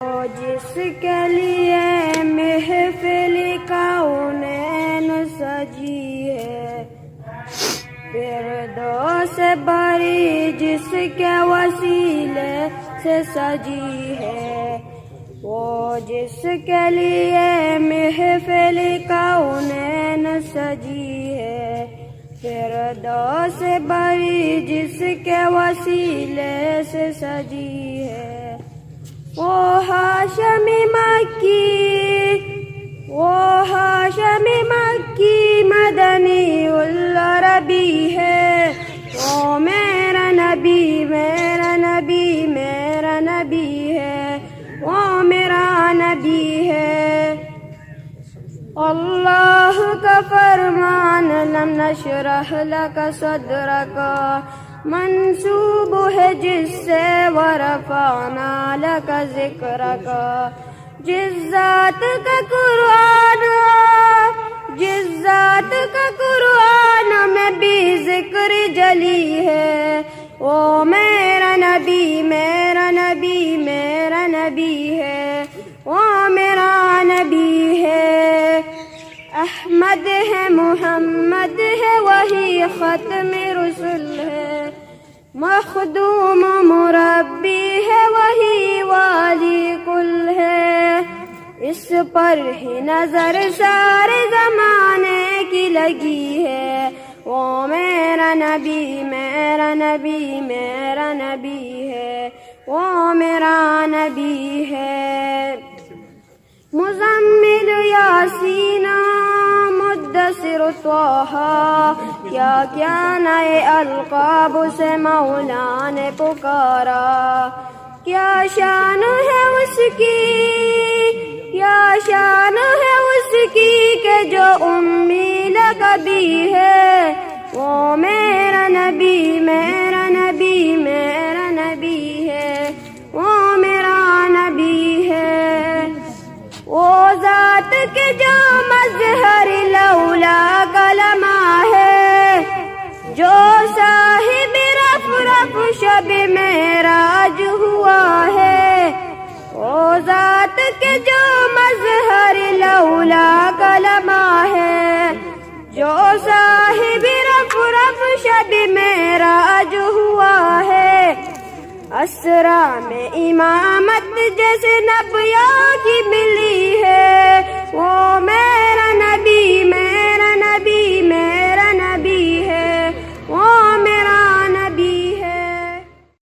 جس کے لیے محفل کونین سجی ہے، فردوس بری جس کے وسیلے سے سجی ہے، وہ جس کے لیے محفل کونین سجی ہے، فردوس بری جس کے وسیلے سے سجی ہے۔ وہ ہاشمی مکی مدنی العربی ہے، وہ میرا نبی میرا نبی میرا نبی ہے، وہ میرا نبی ہے۔ اللہ کا فرمان لم نشرح لک صدرک منسوب ہے جس سے ورفعنا لک ذکرک، جس ذات کا قرآن میں بھی ذکر جلی ہے، وہ میرا نبی میرا نبی میرا نبی ہے، وہ میرا نبی ہے۔ احمد ہے محمد ہے وہی ختم رسل ہے، مخدوم مربی ہے وہی والی کل ہے، اس پر ہی نظر سارے زمانے کی لگی ہے، وہ میرا نبی میرا نبی میرا نبی ہے، وہ میرا نبی ہے۔ مزمل یاسین مدثر طٰہٰ، کیا نئے القاب سے مولا نے پکارا، کیا شان ہے اس کی کہ جو امی لقبی ہے، وہ میرا نبی میرا نبی میرا نبی ہے، وہ میرا نبی ہے۔ وہ ذات کے جو مظہر لولا کلمہ ہے، جو صاحب رفرف شب معراج ہوا ہے، وہ ذات کے جو مظہر لولا کلمہ ہے، جو صاحب رفرف شب معراج ہوا ہے، اسرا میں امامت جیسے نبیوں کی ملی ہے، وہ میرا نبی میرا نبی میرا